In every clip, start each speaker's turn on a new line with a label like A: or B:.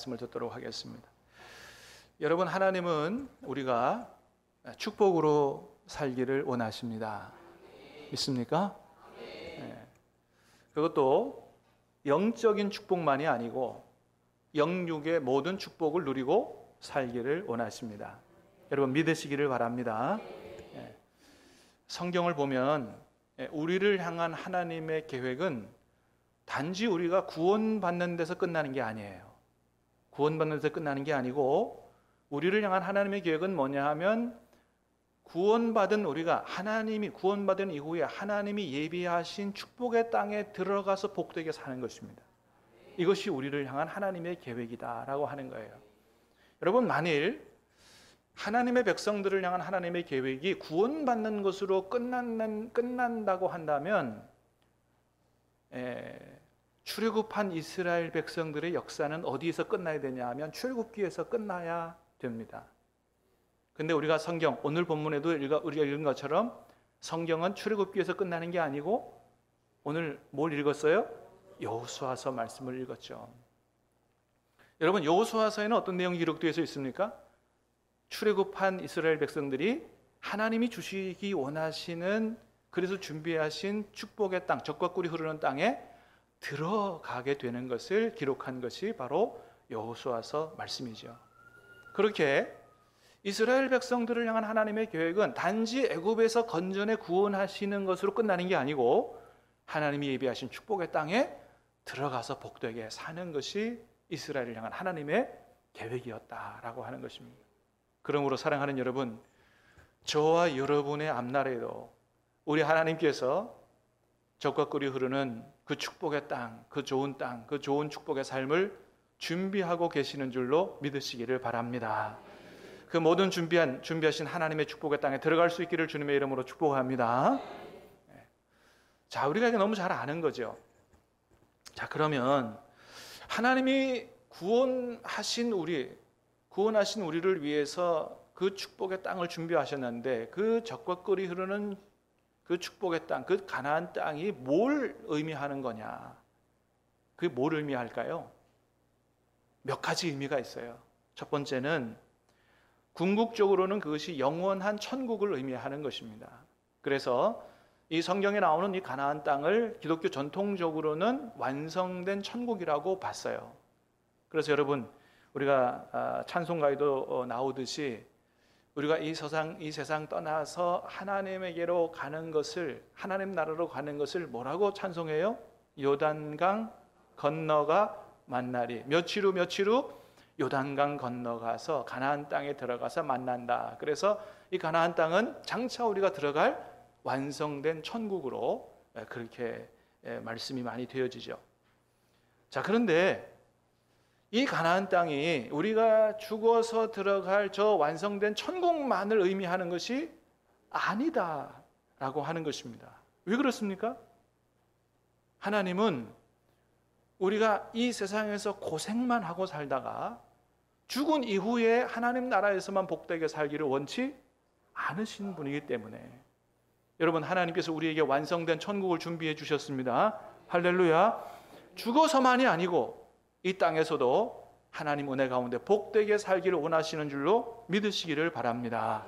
A: 말씀을 듣도록 하겠습니다. 여러분, 하나님은 우리가 축복으로 살기를 원하십니다. 믿습니까? 네. 그것도 영적인 축복만이 아니고 영육의 모든 축복을 누리고 살기를 원하십니다. 여러분, 믿으시기를 바랍니다. 네. 성경을 보면 우리를 향한 하나님의 계획은 단지 우리가 구원받는 데서 끝나는 게 아니에요. 구원받는 데서 끝나는 게 아니고 우리를 향한 하나님의 계획은 뭐냐 하면 구원받은 우리가 하나님이 구원받은 이후에 하나님이 예비하신 축복의 땅에 들어가서 복되게 사는 것입니다. 이것이 우리를 향한 하나님의 계획이다라고 하는 거예요. 여러분, 만일 하나님의 백성들을 향한 하나님의 계획이 구원받는 것으로 끝난다고 한다면 출애굽한 이스라엘 백성들의 역사는 어디에서 끝나야 되냐 하면 출애굽기에서 끝나야 됩니다. 근데 우리가 성경, 오늘 본문에도 우리가 읽은 것처럼 성경은 출애굽기에서 끝나는 게 아니고 오늘 뭘 읽었어요? 여호수아서 말씀을 읽었죠. 여러분, 여호수아서에는 어떤 내용이 기록되어 있습니까? 출애굽한 이스라엘 백성들이 하나님이 주시기 원하시는, 그래서 준비하신 축복의 땅, 젖과 꿀이 흐르는 땅에 들어가게 되는 것을 기록한 것이 바로 여호수아서 말씀이죠. 그렇게 이스라엘 백성들을 향한 하나님의 계획은 단지 애굽에서 건전에 구원하시는 것으로 끝나는 게 아니고 하나님이 예비하신 축복의 땅에 들어가서 복되게 사는 것이 이스라엘을 향한 하나님의 계획이었다라고 하는 것입니다. 그러므로 사랑하는 여러분, 저와 여러분의 앞날에도 우리 하나님께서 젖과 꿀이 흐르는 그 축복의 땅, 그 좋은 땅, 그 좋은 축복의 삶을 준비하고 계시는 줄로 믿으시기를 바랍니다. 그 모든 준비하신 하나님의 축복의 땅에 들어갈 수 있기를 주님의 이름으로 축복합니다. 자, 우리가 이게 너무 잘 아는 거죠. 자, 그러면 하나님이 구원하신 우리를 위해서 그 축복의 땅을 준비하셨는데 그 젖과 꿀이 흐르는 그 축복의 땅, 그 가나안 땅이 뭘 의미하는 거냐? 그게 뭘 의미할까요? 몇 가지 의미가 있어요. 첫 번째는 궁극적으로는 그것이 영원한 천국을 의미하는 것입니다. 그래서 이 성경에 나오는 이 가나안 땅을 기독교 전통적으로는 완성된 천국이라고 봤어요. 그래서 여러분, 우리가 찬송가에도 나오듯이 우리가 이 세상 떠나서 하나님에게로 가는 것을, 하나님 나라로 가는 것을 뭐라고 찬송해요? 요단강 건너가 만나리. 며칠 후 요단강 건너가서 가나안 땅에 들어가서 만난다. 그래서 이 가나안 땅은 장차 우리가 들어갈 완성된 천국으로 그렇게 말씀이 많이 되어지죠. 자, 그런데 이 가나안 땅이 우리가 죽어서 들어갈 저 완성된 천국만을 의미하는 것이 아니다라고 하는 것입니다. 왜 그렇습니까? 하나님은 우리가 이 세상에서 고생만 하고 살다가 죽은 이후에 하나님 나라에서만 복되게 살기를 원치 않으신 분이기 때문에 여러분, 하나님께서 우리에게 완성된 천국을 준비해 주셨습니다. 할렐루야. 죽어서만이 아니고 이 땅에서도 하나님 은혜 가운데 복되게 살기를 원하시는 줄로 믿으시기를 바랍니다.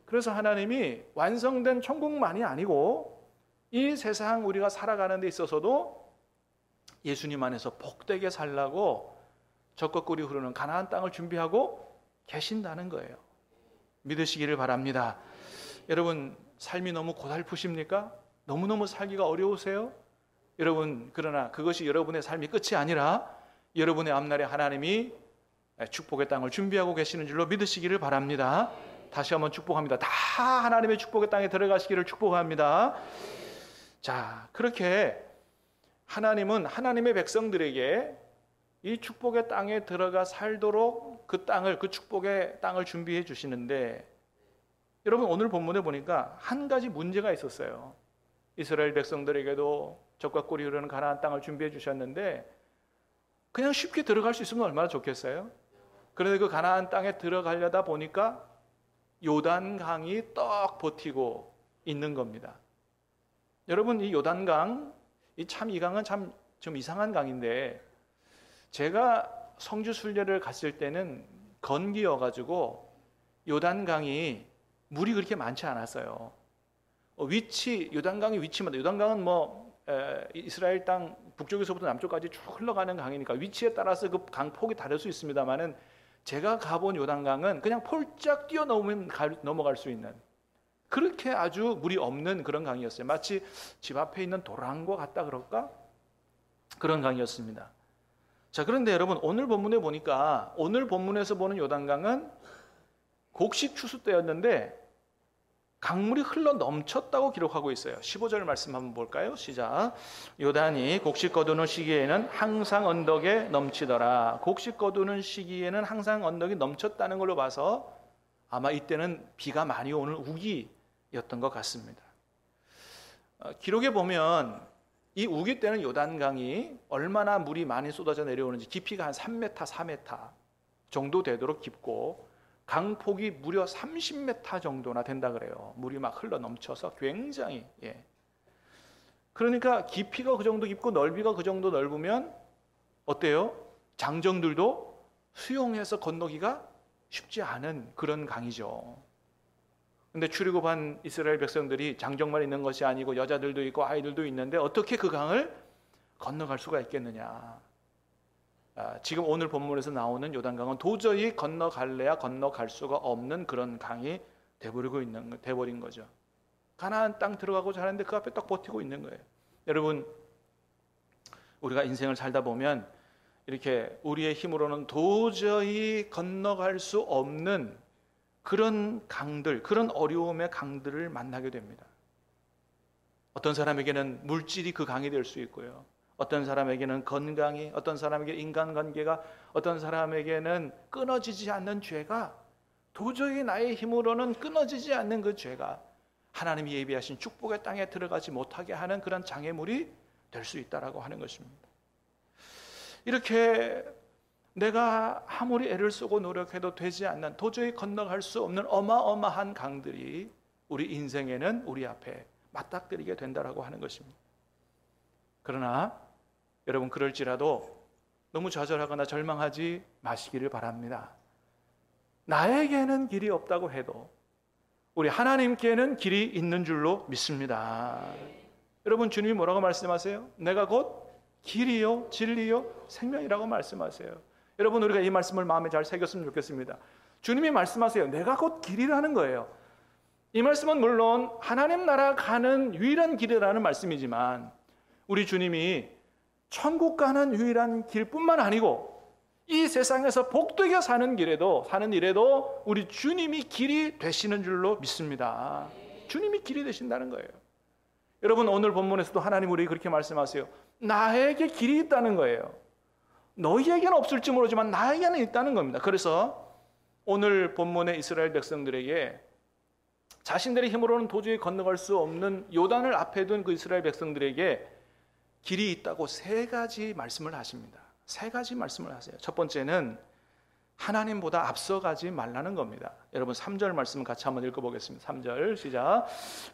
A: 그래서 하나님이 완성된 천국만이 아니고 이 세상 우리가 살아가는 데 있어서도 예수님 안에서 복되게 살라고 젖과 꿀이 흐르는 가나안 땅을 준비하고 계신다는 거예요. 믿으시기를 바랍니다. 여러분, 삶이 너무 고달프십니까? 너무너무 살기가 어려우세요? 여러분, 그러나 그것이 여러분의 삶이 끝이 아니라 여러분의 앞날에 하나님이 축복의 땅을 준비하고 계시는 줄로 믿으시기를 바랍니다. 다시 한번 축복합니다. 다 하나님의 축복의 땅에 들어가시기를 축복합니다. 자, 그렇게 하나님은 하나님의 백성들에게 이 축복의 땅에 들어가 살도록 그 축복의 땅을 준비해 주시는데, 여러분, 오늘 본문에 보니까 한 가지 문제가 있었어요. 이스라엘 백성들에게도 젖과 꿀이 흐르는 가나안 땅을 준비해 주셨는데 그냥 쉽게 들어갈 수 있으면 얼마나 좋겠어요? 그런데 그 가나안 땅에 들어가려다 보니까 요단강이 떡 버티고 있는 겁니다. 여러분, 이 요단강, 이 강은 참 좀 이상한 강인데, 제가 성주 순례를 갔을 때는 건기여가지고 요단강이 물이 그렇게 많지 않았어요. 요단강의 위치마다, 요단강은 이스라엘 땅 북쪽에서부터 남쪽까지 쭉 흘러가는 강이니까 위치에 따라서 그 강 폭이 다를 수 있습니다만은, 제가 가본 요단강은 그냥 폴짝 뛰어 넘어갈 수 있는, 그렇게 아주 물이 없는 그런 강이었어요. 마치 집 앞에 있는 도랑과 같다 그럴까? 그런 강이었습니다. 자, 그런데 여러분, 오늘 본문에 보니까, 오늘 본문에서 보는 요단강은 곡식 추수 때였는데 강물이 흘러 넘쳤다고 기록하고 있어요. 15절 말씀 한번 볼까요? 시작. 요단이 곡식 거두는 시기에는 항상 언덕에 넘치더라. 곡식 거두는 시기에는 항상 언덕이 넘쳤다는 걸로 봐서 아마 이때는 비가 많이 오는 우기였던 것 같습니다. 기록에 보면 이 우기 때는 요단강이 얼마나 물이 많이 쏟아져 내려오는지, 깊이가 한 3m, 4m 정도 되도록 깊고 강폭이 무려 30m 정도나 된다 그래요. 물이 막 흘러 넘쳐서 굉장히. 그러니까 깊이가 그 정도 깊고 넓이가 그 정도 넓으면 어때요? 장정들도 수용해서 건너기가 쉽지 않은 그런 강이죠. 근데 출애굽한 이스라엘 백성들이 장정만 있는 것이 아니고 여자들도 있고 아이들도 있는데 어떻게 그 강을 건너갈 수가 있겠느냐. 지금 오늘 본문에서 나오는 요단강은 도저히 건너갈래야 건너갈 수가 없는 그런 강이 돼버린 거죠. 가나안 땅 들어가고자 하는데 그 앞에 딱 버티고 있는 거예요. 여러분, 우리가 인생을 살다 보면 이렇게 우리의 힘으로는 도저히 건너갈 수 없는 그런 강들, 그런 어려움의 강들을 만나게 됩니다. 어떤 사람에게는 물질이 그 강이 될 수 있고요. 어떤 사람에게는 건강이, 어떤 사람에게 인간관계가, 어떤 사람에게는 끊어지지 않는 죄가, 도저히 나의 힘으로는 끊어지지 않는 그 죄가 하나님이 예비하신 축복의 땅에 들어가지 못하게 하는 그런 장애물이 될 수 있다라고 하는 것입니다. 이렇게 내가 아무리 애를 쓰고 노력해도 되지 않는, 도저히 건너갈 수 없는 어마어마한 강들이 우리 인생에는 우리 앞에 맞닥뜨리게 된다라고 하는 것입니다. 그러나 여러분, 그럴지라도 너무 좌절하거나 절망하지 마시기를 바랍니다. 나에게는 길이 없다고 해도 우리 하나님께는 길이 있는 줄로 믿습니다. 여러분, 주님이 뭐라고 말씀하세요? 내가 곧 길이요 진리요 생명이라고 말씀하세요. 여러분, 우리가 이 말씀을 마음에 잘 새겼으면 좋겠습니다. 주님이 말씀하세요. 내가 곧 길이라는 거예요. 이 말씀은 물론 하나님 나라 가는 유일한 길이라는 말씀이지만, 우리 주님이 천국 가는 유일한 길뿐만 아니고 이 세상에서 복되게 사는 일에도 우리 주님이 길이 되시는 줄로 믿습니다. 주님이 길이 되신다는 거예요. 여러분, 오늘 본문에서도 하나님 우리에게 그렇게 말씀하세요. 나에게 길이 있다는 거예요. 너희에게는 없을지 모르지만 나에게는 있다는 겁니다. 그래서 오늘 본문의 이스라엘 백성들에게 자신들의 힘으로는 도저히 건너갈 수 없는 요단을 앞에 둔 그 이스라엘 백성들에게 길이 있다고 세 가지 말씀을 하십니다. 세 가지 말씀을 하세요. 첫 번째는 하나님보다 앞서가지 말라는 겁니다. 여러분, 3절 말씀 같이 한번 읽어보겠습니다. 3절 시작.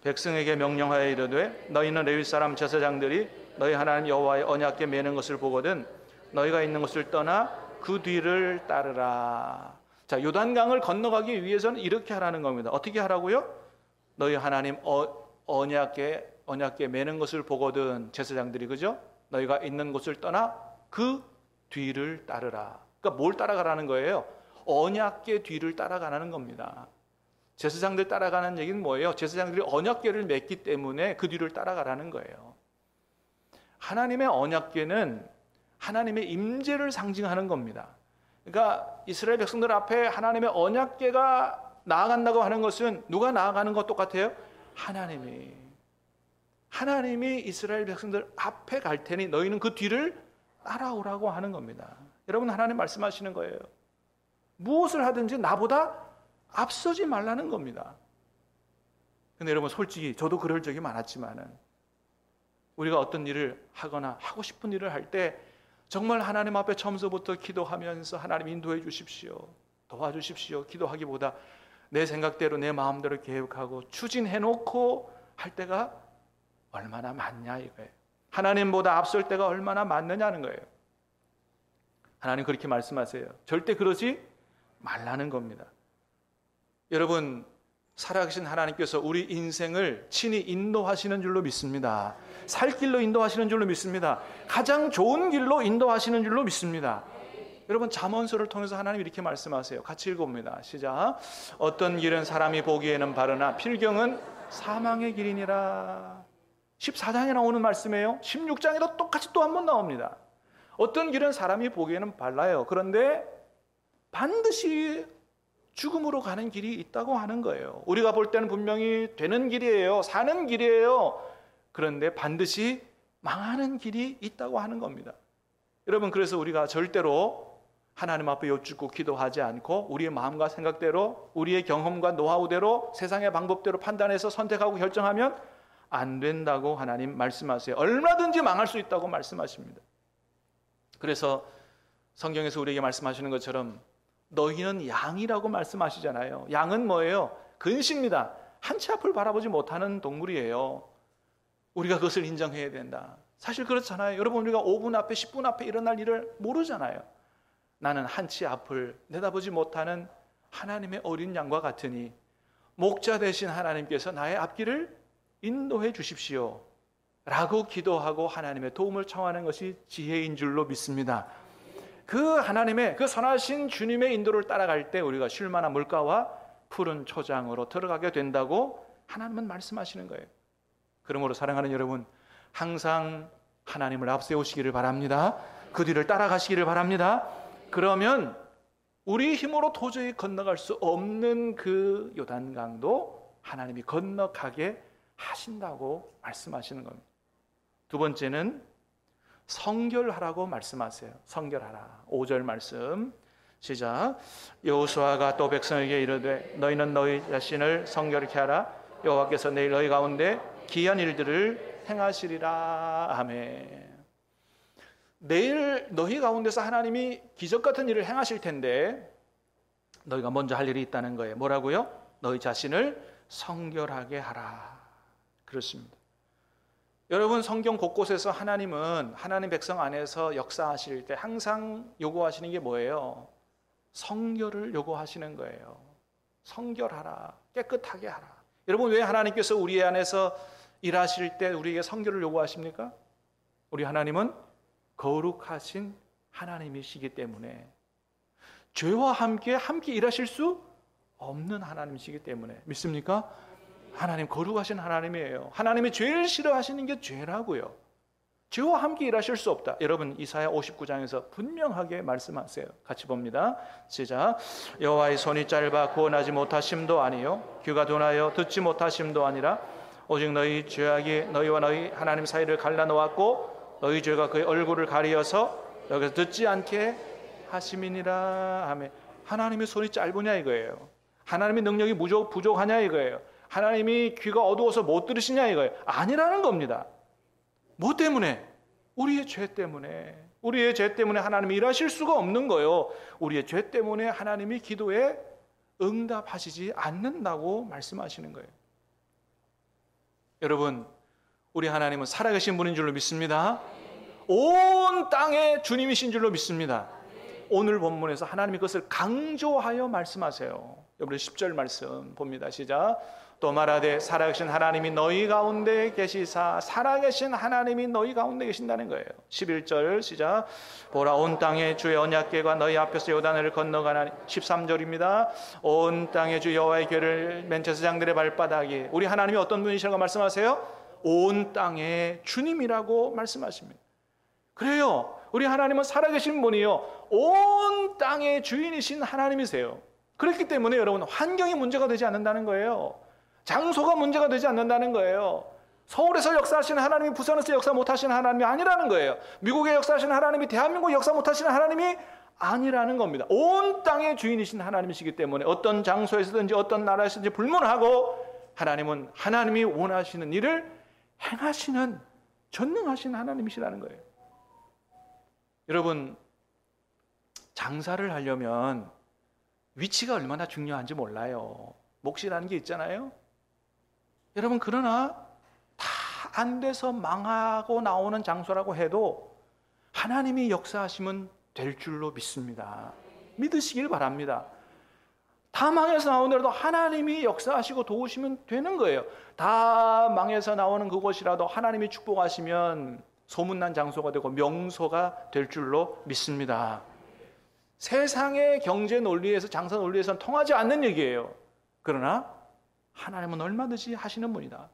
A: 백성에게 명령하여 이르되 너희는 레위 사람 제사장들이 너희 하나님 여호와의 언약궤 매는 것을 보거든 너희가 있는 곳을 떠나 그 뒤를 따르라. 자, 요단강을 건너가기 위해서는 이렇게 하라는 겁니다. 어떻게 하라고요? 너희 하나님 언약궤 매는 것을 보거든, 제사장들이, 그죠? 너희가 있는 곳을 떠나 그 뒤를 따르라. 그러니까 뭘 따라가라는 거예요? 언약궤 뒤를 따라가라는 겁니다. 제사장들 따라가는 얘기는 뭐예요? 제사장들이 언약궤를 맺기 때문에 그 뒤를 따라가라는 거예요. 하나님의 언약궤는 하나님의 임재를 상징하는 겁니다. 그러니까 이스라엘 백성들 앞에 하나님의 언약궤가 나아간다고 하는 것은 누가 나아가는 것 똑같아요? 하나님이 이스라엘 백성들 앞에 갈 테니 너희는 그 뒤를 따라오라고 하는 겁니다. 여러분, 하나님 말씀하시는 거예요. 무엇을 하든지 나보다 앞서지 말라는 겁니다. 근데 여러분, 솔직히 저도 그럴 적이 많았지만은 우리가 어떤 일을 하거나 하고 싶은 일을 할 때 정말 하나님 앞에 처음서부터 기도하면서 하나님 인도해 주십시오, 도와주십시오 기도하기보다 내 생각대로 내 마음대로 계획하고 추진해놓고 할 때가 얼마나 많냐 이거예요. 하나님보다 앞설 때가 얼마나 많느냐는 거예요. 하나님 그렇게 말씀하세요. 절대 그러지 말라는 겁니다. 여러분, 살아계신 하나님께서 우리 인생을 친히 인도하시는 줄로 믿습니다. 살 길로 인도하시는 줄로 믿습니다. 가장 좋은 길로 인도하시는 줄로 믿습니다. 여러분, 잠언서를 통해서 하나님 이렇게 말씀하세요. 같이 읽어봅니다. 시작. 어떤 길은 사람이 보기에는 바르나 필경은 사망의 길이니라. 14장에 나오는 말씀이에요. 16장에도 똑같이 또 한 번 나옵니다. 어떤 길은 사람이 보기에는 발라요. 그런데 반드시 죽음으로 가는 길이 있다고 하는 거예요. 우리가 볼 때는 분명히 되는 길이에요. 사는 길이에요. 그런데 반드시 망하는 길이 있다고 하는 겁니다. 여러분, 그래서 우리가 절대로 하나님 앞에 여쭙고 기도하지 않고 우리의 마음과 생각대로, 우리의 경험과 노하우대로, 세상의 방법대로 판단해서 선택하고 결정하면 안 된다고 하나님 말씀하세요. 얼마든지 망할 수 있다고 말씀하십니다. 그래서 성경에서 우리에게 말씀하시는 것처럼 너희는 양이라고 말씀하시잖아요. 양은 뭐예요? 근시입니다. 한 치 앞을 바라보지 못하는 동물이에요. 우리가 그것을 인정해야 된다. 사실 그렇잖아요. 여러분, 우리가 5분 앞에 10분 앞에 일어날 일을 모르잖아요. 나는 한 치 앞을 내다보지 못하는 하나님의 어린 양과 같으니 목자 되신 하나님께서 나의 앞길을 인도해 주십시오 라고 기도하고 하나님의 도움을 청하는 것이 지혜인 줄로 믿습니다. 그 하나님의, 그 선하신 주님의 인도를 따라갈 때 우리가 쉴만한 물가와 푸른 초장으로 들어가게 된다고 하나님은 말씀하시는 거예요. 그러므로 사랑하는 여러분, 항상 하나님을 앞세우시기를 바랍니다. 그 뒤를 따라가시기를 바랍니다. 그러면 우리 힘으로 도저히 건너갈 수 없는 그 요단강도 하나님이 건너가게 하신다고 말씀하시는 겁니다. 두 번째는 성결하라고 말씀하세요. 성결하라. 5절 말씀 시작. 여호수아가 또 백성에게 이르되 너희는 너희 자신을 성결케 하라. 여호와께서 내일 너희 가운데 기이한 일들을 행하시리라. 아멘. 내일 너희 가운데서 하나님이 기적 같은 일을 행하실 텐데 너희가 먼저 할 일이 있다는 거예요. 뭐라고요? 너희 자신을 성결하게 하라. 그렇습니다. 여러분, 성경 곳곳에서 하나님은 하나님 백성 안에서 역사하실 때 항상 요구하시는 게 뭐예요? 성결을 요구하시는 거예요. 성결하라. 깨끗하게 하라. 여러분, 왜 하나님께서 우리 안에서 일하실 때 우리에게 성결을 요구하십니까? 우리 하나님은 거룩하신 하나님이시기 때문에, 죄와 함께 일하실 수 없는 하나님이시기 때문에. 믿습니까? 하나님 거룩하신 하나님이에요. 하나님이 제일 싫어하시는 게 죄라고요. 죄와 함께 일하실 수 없다. 여러분, 이사야 59장에서 분명하게 말씀하세요. 같이 봅니다. 시작. 여호와의 손이 짧아 구원하지 못하심도 아니요 귀가 둔하여 듣지 못하심도 아니라 오직 너희 죄악이 너희와 너희 하나님 사이를 갈라놓았고 너희 죄가 그의 얼굴을 가리어서 여기서 듣지 않게 하심이니라. 하며 하나님의 손이 짧으냐 이거예요. 하나님의 능력이 부족하냐 이거예요. 하나님이 귀가 어두워서 못 들으시냐 이거예요. 아니라는 겁니다. 뭐 때문에? 우리의 죄 때문에. 우리의 죄 때문에 하나님이 일하실 수가 없는 거예요. 우리의 죄 때문에 하나님이 기도에 응답하시지 않는다고 말씀하시는 거예요. 여러분, 우리 하나님은 살아계신 분인 줄로 믿습니다. 온 땅의 주님이신 줄로 믿습니다. 오늘 본문에서 하나님이 그것을 강조하여 말씀하세요. 여러분, 10절 말씀 봅니다. 시작. 또 말하되 살아계신 하나님이 너희 가운데 계시사. 살아계신 하나님이 너희 가운데 계신다는 거예요. 11절 시작. 보라, 온 땅에 주의 언약궤가 너희 앞에서 요단을 건너가나니. 13절입니다. 온 땅에 주 여호와의 궤를 맨 제사장들의 발바닥에. 우리 하나님이 어떤 분이시라고 말씀하세요? 온 땅의 주님이라고 말씀하십니다. 그래요. 우리 하나님은 살아계신 분이요, 온 땅의 주인이신 하나님이세요. 그렇기 때문에 여러분, 환경이 문제가 되지 않는다는 거예요. 장소가 문제가 되지 않는다는 거예요. 서울에서 역사하시는 하나님이 부산에서 역사 못하시는 하나님이 아니라는 거예요. 미국에 역사하시는 하나님이 대한민국 역사 못하시는 하나님이 아니라는 겁니다. 온 땅의 주인이신 하나님이시기 때문에 어떤 장소에서든지 어떤 나라에서든지 불문하고 하나님은 하나님이 원하시는 일을 행하시는 전능하신 하나님이시라는 거예요. 여러분, 장사를 하려면 위치가 얼마나 중요한지 몰라요. 몫이라는 게 있잖아요. 여러분, 그러나 다 안 돼서 망하고 나오는 장소라고 해도 하나님이 역사하시면 될 줄로 믿습니다. 믿으시길 바랍니다. 다 망해서 나오더라도 하나님이 역사하시고 도우시면 되는 거예요. 다 망해서 나오는 그곳이라도 하나님이 축복하시면 소문난 장소가 되고 명소가 될 줄로 믿습니다. 세상의 경제 논리에서, 장사 논리에서는 통하지 않는 얘기예요. 그러나 하나님은 얼마든지 하시는 분이다.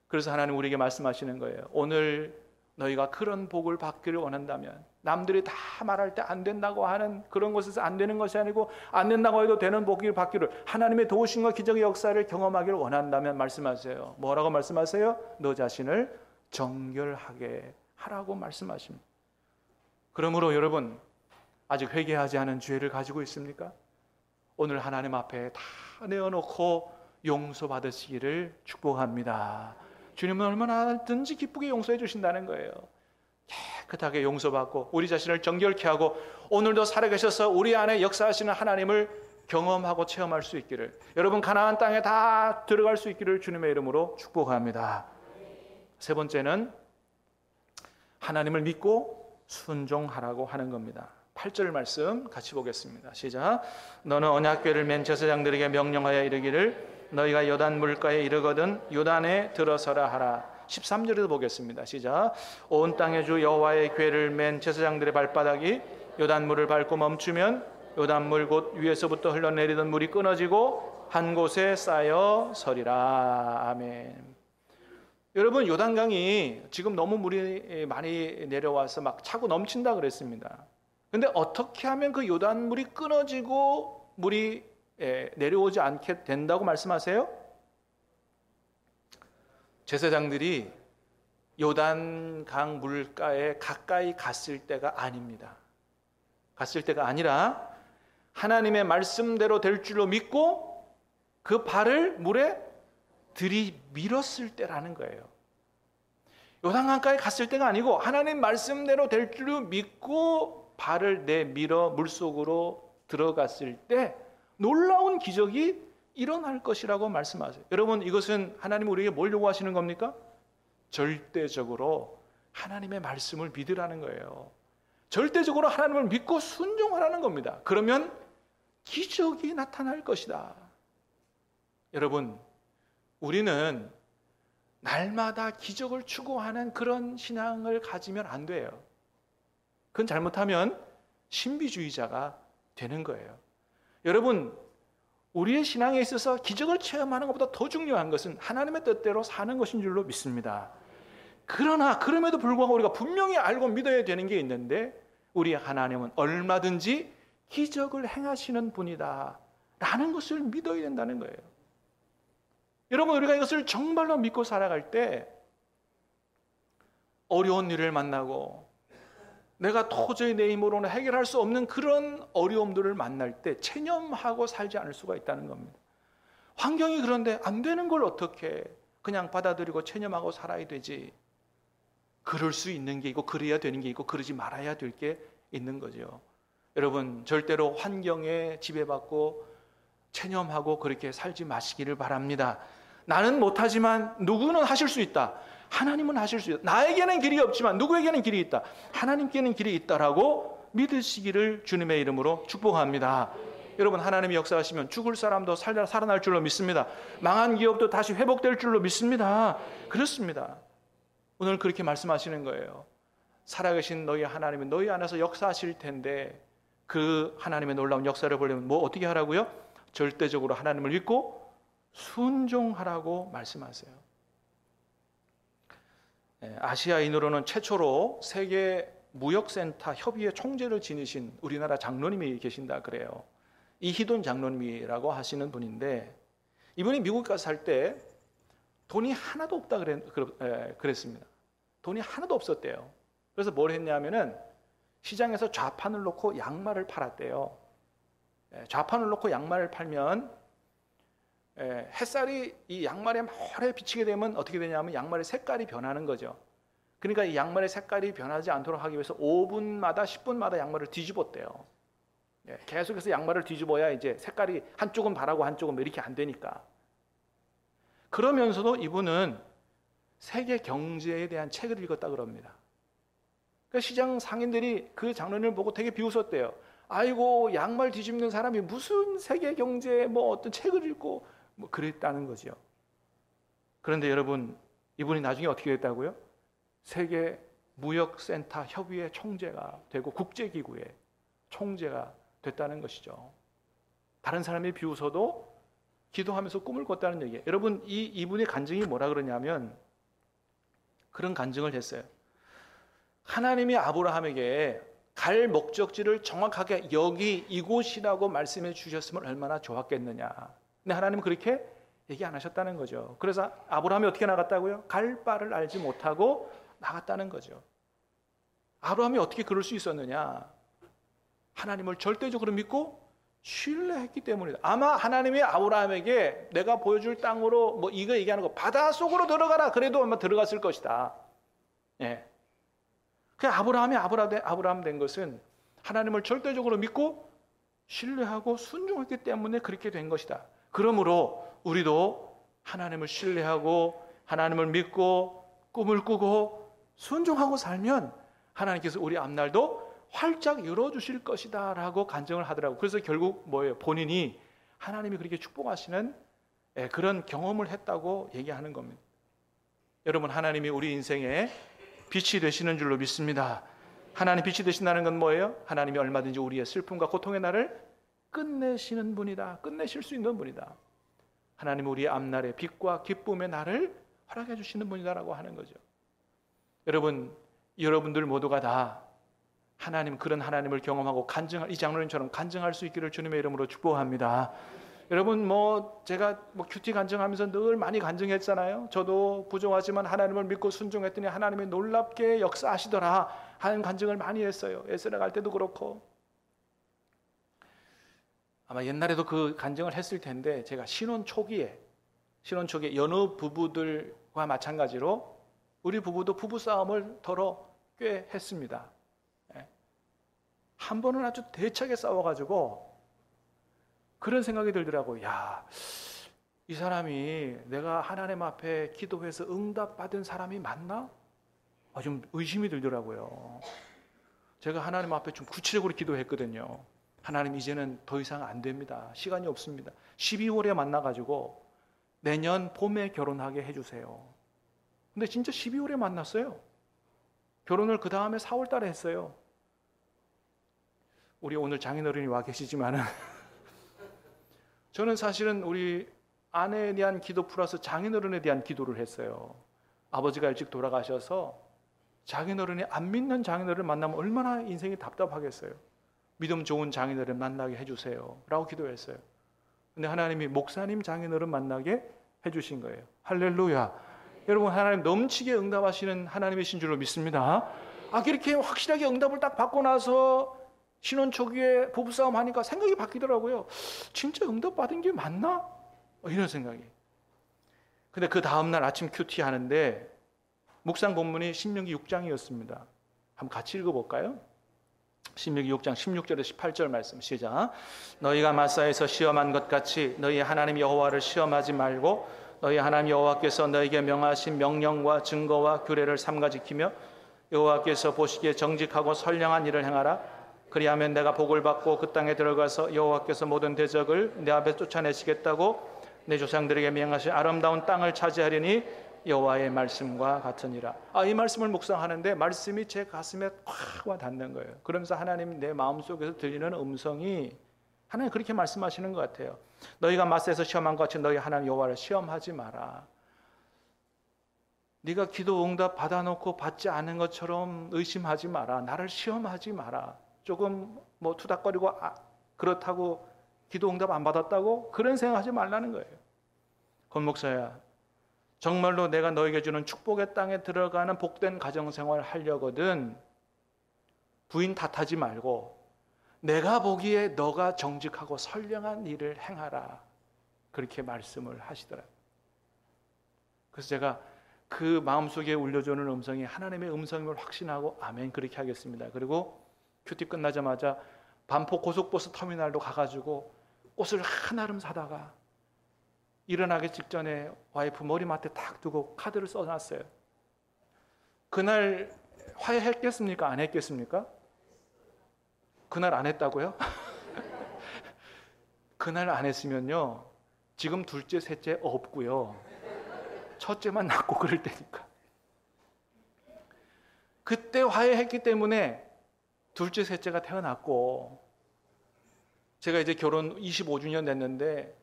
A: 그래서 하나님 우리에게 말씀하시는 거예요. 오늘 너희가 그런 복을 받기를 원한다면, 남들이 다 말할 때 안 된다고 하는 그런 것에서 안 되는 것이 아니고 안 된다고 해도 되는 복을 받기를, 하나님의 도우심과 기적의 역사를 경험하기를 원한다면 말씀하세요. 뭐라고 말씀하세요? 너 자신을 정결하게 하라고 말씀하십니다. 그러므로 여러분, 아직 회개하지 않은 죄를 가지고 있습니까? 오늘 하나님 앞에 다 내어놓고 용서받으시기를 축복합니다. 주님은 얼마나든지 기쁘게 용서해 주신다는 거예요. 깨끗하게 용서받고 우리 자신을 정결케 하고 오늘도 살아계셔서 우리 안에 역사하시는 하나님을 경험하고 체험할 수 있기를, 여러분 가나안 땅에 다 들어갈 수 있기를 주님의 이름으로 축복합니다. 세 번째는 하나님을 믿고 순종하라고 하는 겁니다. 8절 말씀 같이 보겠습니다. 시작. 너는 언약궤를 맨 제사장들에게 명령하여 이르기를 너희가 요단 물가에 이르거든 요단에 들어서라 하라. 13절에도 보겠습니다. 시작. 온 땅의 주 여호와의 궤를 맨 제사장들의 발바닥이 요단물을 밟고 멈추면 요단물 곧 위에서부터 흘러내리던 물이 끊어지고 한 곳에 쌓여 서리라. 아멘. 여러분, 요단강이 지금 너무 물이 많이 내려와서 막 차고 넘친다 그랬습니다. 근데 어떻게 하면 그 요단물이 끊어지고 물이 내려오지 않게 된다고 말씀하세요? 제사장들이 요단강 물가에 가까이 갔을 때가 아닙니다. 갔을 때가 아니라 하나님의 말씀대로 될 줄로 믿고 그 발을 물에 들이밀었을 때라는 거예요. 요단강가에 갔을 때가 아니고 하나님 말씀대로 될 줄로 믿고 발을 내밀어 물속으로 들어갔을 때 놀라운 기적이 일어날 것이라고 말씀하세요. 여러분, 이것은 하나님 우리에게 뭘 요구하시는 겁니까? 절대적으로 하나님의 말씀을 믿으라는 거예요. 절대적으로 하나님을 믿고 순종하라는 겁니다. 그러면 기적이 나타날 것이다. 여러분, 우리는 날마다 기적을 추구하는 그런 신앙을 가지면 안 돼요. 그건 잘못하면 신비주의자가 되는 거예요. 여러분, 우리의 신앙에 있어서 기적을 체험하는 것보다 더 중요한 것은 하나님의 뜻대로 사는 것인 줄로 믿습니다. 그러나 그럼에도 불구하고 우리가 분명히 알고 믿어야 되는 게 있는데, 우리 하나님은 얼마든지 기적을 행하시는 분이다 라는 것을 믿어야 된다는 거예요. 여러분, 우리가 이것을 정말로 믿고 살아갈 때 어려운 일을 만나고 내가 도저히 내 힘으로는 해결할 수 없는 그런 어려움들을 만날 때 체념하고 살지 않을 수가 있다는 겁니다. 환경이 그런데 안 되는 걸 어떻게 그냥 받아들이고 체념하고 살아야 되지. 그럴 수 있는 게 있고 그래야 되는 게 있고 그러지 말아야 될 게 있는 거죠. 여러분, 절대로 환경에 지배받고 체념하고 그렇게 살지 마시기를 바랍니다. 나는 못하지만 누구는 하실 수 있다. 하나님은 하실 수 있다. 나에게는 길이 없지만 누구에게는 길이 있다. 하나님께는 길이 있다라고 믿으시기를 주님의 이름으로 축복합니다. 여러분, 하나님이 역사하시면 죽을 사람도 살아날 줄로 믿습니다. 망한 기업도 다시 회복될 줄로 믿습니다. 그렇습니다. 오늘 그렇게 말씀하시는 거예요. 살아계신 너희 하나님은 너희 안에서 역사하실 텐데 그 하나님의 놀라운 역사를 보려면 뭐 어떻게 하라고요? 절대적으로 하나님을 믿고 순종하라고 말씀하세요. 아시아인으로는 최초로 세계 무역센터 협의회 총재를 지니신 우리나라 장로님이 계신다 그래요. 이희돈 장로님이라고 하시는 분인데, 이분이 미국 가서 살 때 돈이 하나도 없다 그랬습니다. 돈이 하나도 없었대요. 그래서 뭘 했냐면은 시장에서 좌판을 놓고 양말을 팔았대요. 좌판을 놓고 양말을 팔면 햇살이 이 양말에 모래 비치게 되면 어떻게 되냐면 양말의 색깔이 변하는 거죠. 그러니까 이 양말의 색깔이 변하지 않도록 하기 위해서 5분마다 10분마다 양말을 뒤집었대요. 계속해서 양말을 뒤집어야 이제 색깔이 한쪽은 바라고 한쪽은 이렇게 안 되니까. 그러면서도 이분은 세계 경제에 대한 책을 읽었다 그럽니다. 그러니까 시장 상인들이 그 장로님을 보고 되게 비웃었대요. 아이고, 양말 뒤집는 사람이 무슨 세계 경제 뭐 어떤 책을 읽고 뭐 그랬다는 거죠. 그런데 여러분, 이분이 나중에 어떻게 됐다고요? 세계 무역센터 협의회 총재가 되고 국제기구의 총재가 됐다는 것이죠. 다른 사람이 비웃어도 기도하면서 꿈을 꿨다는 얘기예요. 여러분, 이분의 간증이 뭐라 그러냐면 그런 간증을 했어요. 하나님이 아브라함에게 갈 목적지를 정확하게 여기 이곳이라고 말씀해 주셨으면 얼마나 좋았겠느냐. 근데 하나님은 그렇게 얘기 안 하셨다는 거죠. 그래서 아브라함이 어떻게 나갔다고요? 갈 바를 알지 못하고 나갔다는 거죠. 아브라함이 어떻게 그럴 수 있었느냐? 하나님을 절대적으로 믿고 신뢰했기 때문이다. 아마 하나님이 아브라함에게 내가 보여줄 땅으로 뭐 이거 얘기하는 거 바다 속으로 들어가라 그래도 아마 들어갔을 것이다. 예. 그 아브라함이 아브라함 된 것은 하나님을 절대적으로 믿고 신뢰하고 순종했기 때문에 그렇게 된 것이다. 그러므로 우리도 하나님을 신뢰하고 하나님을 믿고 꿈을 꾸고 순종하고 살면 하나님께서 우리 앞날도 활짝 열어주실 것이다 라고 간증을 하더라고요. 그래서 결국 뭐예요? 본인이 하나님이 그렇게 축복하시는 그런 경험을 했다고 얘기하는 겁니다. 여러분, 하나님이 우리 인생에 빛이 되시는 줄로 믿습니다. 하나님 빛이 되신다는 건 뭐예요? 하나님이 얼마든지 우리의 슬픔과 고통의 날을 끝내시는 분이다. 끝내실 수 있는 분이다. 하나님은 우리의 앞날에 빛과 기쁨의 날을 허락해 주시는 분이다라고 하는 거죠. 여러분들 모두가 다 하나님, 그런 하나님을 경험하고 간증할, 이 장로님처럼 간증할 수 있기를 주님의 이름으로 축복합니다. 여러분, 제가 큐티 간증하면서 늘 많이 간증했잖아요. 저도 부족하지만 하나님을 믿고 순종했더니 하나님이 놀랍게 역사하시더라 하는 간증을 많이 했어요. 에스라 갈 때도 그렇고. 아마 옛날에도 그 간증을 했을 텐데, 제가 신혼 초기에 여느 부부들과 마찬가지로 우리 부부도 부부싸움을 더러 꽤 했습니다. 한 번은 아주 대차게 싸워가지고 그런 생각이 들더라고요. 야, 이 사람이 내가 하나님 앞에 기도해서 응답받은 사람이 맞나? 좀 의심이 들더라고요. 제가 하나님 앞에 좀 구체적으로 기도했거든요. 하나님, 이제는 더 이상 안 됩니다. 시간이 없습니다. 12월에 만나가지고 내년 봄에 결혼하게 해주세요. 근데 진짜 12월에 만났어요. 결혼을 그 다음에 4월 달에 했어요. 우리 오늘 장인어른이 와 계시지만은 저는 사실은 우리 아내에 대한 기도 플러스 장인어른에 대한 기도를 했어요. 아버지가 일찍 돌아가셔서 장인어른이 안 믿는 장인어른을 만나면 얼마나 인생이 답답하겠어요. 믿음 좋은 장인어른 만나게 해주세요 라고 기도했어요. 근데 하나님이 목사님 장인어른 만나게 해주신 거예요. 할렐루야. 여러분, 하나님 넘치게 응답하시는 하나님이신 줄로 믿습니다. 그렇게 확실하게 응답을 딱 받고 나서 신혼 초기에 부부싸움 하니까 생각이 바뀌더라고요. 진짜 응답 받은 게 맞나? 이런 생각이. 근데 그 다음날 아침 큐티 하는데 묵상 본문이 신명기 6장이었습니다. 한번 같이 읽어볼까요? 신명기 6장 16절에서 18절 말씀 시작. 너희가 마사에서 시험한 것 같이 너희 하나님 여호와를 시험하지 말고 너희 하나님 여호와께서 너희에게 명하신 명령과 증거와 규례를 삼가 지키며 여호와께서 보시기에 정직하고 선량한 일을 행하라. 그리하면 내가 복을 받고 그 땅에 들어가서 여호와께서 모든 대적을 내 앞에 쫓아내시겠다고 내 조상들에게 명하신 아름다운 땅을 차지하려니 여호와의 말씀과 같으니라. 이 말씀을 묵상하는데 말씀이 제 가슴에 확 와 닿는 거예요. 그러면서 하나님, 내 마음속에서 들리는 음성이 하나님 그렇게 말씀하시는 것 같아요. 너희가 마사에서 시험한 것 같이 너희 하나님 여호와를 시험하지 마라. 네가 기도 응답 받아놓고 받지 않은 것처럼 의심하지 마라. 나를 시험하지 마라. 조금 투닥거리고 그렇다고 기도 응답 안 받았다고 그런 생각하지 말라는 거예요. 권 목사야, 정말로 내가 너에게 주는 축복의 땅에 들어가는 복된 가정생활 하려거든 부인 탓하지 말고 내가 보기에 너가 정직하고 선량한 일을 행하라. 그렇게 말씀을 하시더라고요. 그래서 제가 그 마음속에 울려주는 음성이 하나님의 음성임을 확신하고 아멘 그렇게 하겠습니다. 그리고 큐티 끝나자마자 반포 고속버스 터미널로 가가지고 옷을 한아름 사다가 일어나기 직전에 와이프 머리맡에 탁 두고 카드를 써놨어요. 그날 화해했겠습니까? 안 했겠습니까? 그날 안 했다고요? 그날 안 했으면요, 지금 둘째, 셋째 없고요, 첫째만 낳고 그럴 때니까. 그때 화해했기 때문에 둘째, 셋째가 태어났고, 제가 이제 결혼 25주년 됐는데,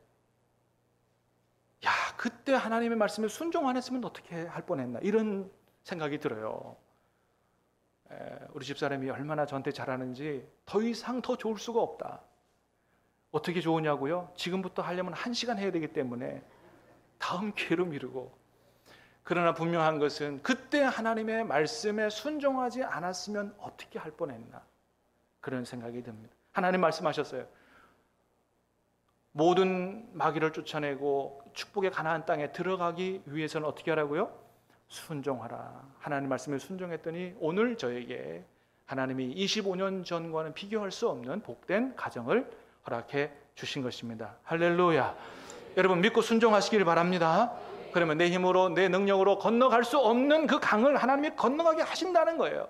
A: 야, 그때 하나님의 말씀에 순종 안 했으면 어떻게 할 뻔했나, 이런 생각이 들어요. 우리 집사람이 얼마나 저한테 잘하는지 더 이상 더 좋을 수가 없다. 어떻게 좋으냐고요? 지금부터 하려면 1시간 해야 되기 때문에 다음 기회로 미루고. 그러나 분명한 것은 그때 하나님의 말씀에 순종하지 않았으면 어떻게 할 뻔했나, 그런 생각이 듭니다. 하나님 말씀하셨어요. 모든 마귀를 쫓아내고 축복의 가나안 땅에 들어가기 위해서는 어떻게 하라고요? 순종하라. 하나님 말씀에 순종했더니 오늘 저에게 하나님이 25년 전과는 비교할 수 없는 복된 가정을 허락해 주신 것입니다. 할렐루야. 여러분, 믿고 순종하시길 바랍니다. 그러면 내 힘으로, 내 능력으로 건너갈 수 없는 그 강을 하나님이 건너가게 하신다는 거예요.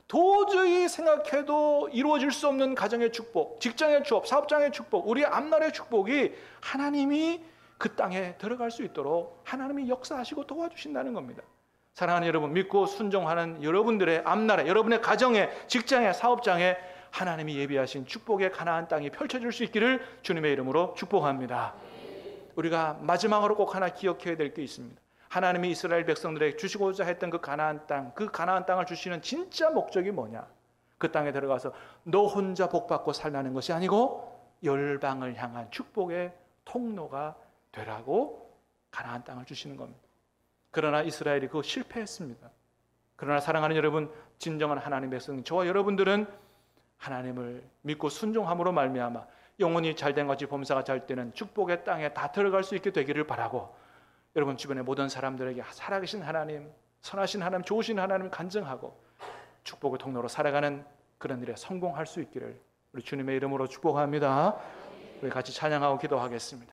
A: 도저히 생각해도 이루어질 수 없는 가정의 축복, 직장의 축복, 사업장의 축복, 우리의 앞날의 축복이 하나님이 그 땅에 들어갈 수 있도록 하나님이 역사하시고 도와주신다는 겁니다. 사랑하는 여러분, 믿고 순종하는 여러분들의 앞날에, 여러분의 가정에, 직장에, 사업장에 하나님이 예비하신 축복의 가나안 땅이 펼쳐질 수 있기를 주님의 이름으로 축복합니다. 우리가 마지막으로 꼭 하나 기억해야 될 게 있습니다. 하나님이 이스라엘 백성들에게 주시고자 했던 그 가나안 땅, 그 가나안 땅을 주시는 진짜 목적이 뭐냐? 그 땅에 들어가서 너 혼자 복받고 살라는 것이 아니고 열방을 향한 축복의 통로가 되라고 가나안 땅을 주시는 겁니다. 그러나 이스라엘이 그거 실패했습니다. 그러나 사랑하는 여러분, 진정한 하나님의 백성, 저와 여러분들은 하나님을 믿고 순종함으로 말미암아 영혼이 잘된 것이 범사가 잘 되는 축복의 땅에 다 들어갈 수 있게 되기를 바라고, 여러분 주변의 모든 사람들에게 살아계신 하나님, 선하신 하나님, 좋으신 하나님 간증하고 축복의 통로로 살아가는 그런 일에 성공할 수 있기를 우리 주님의 이름으로 축복합니다. 우리 같이 찬양하고 기도하겠습니다.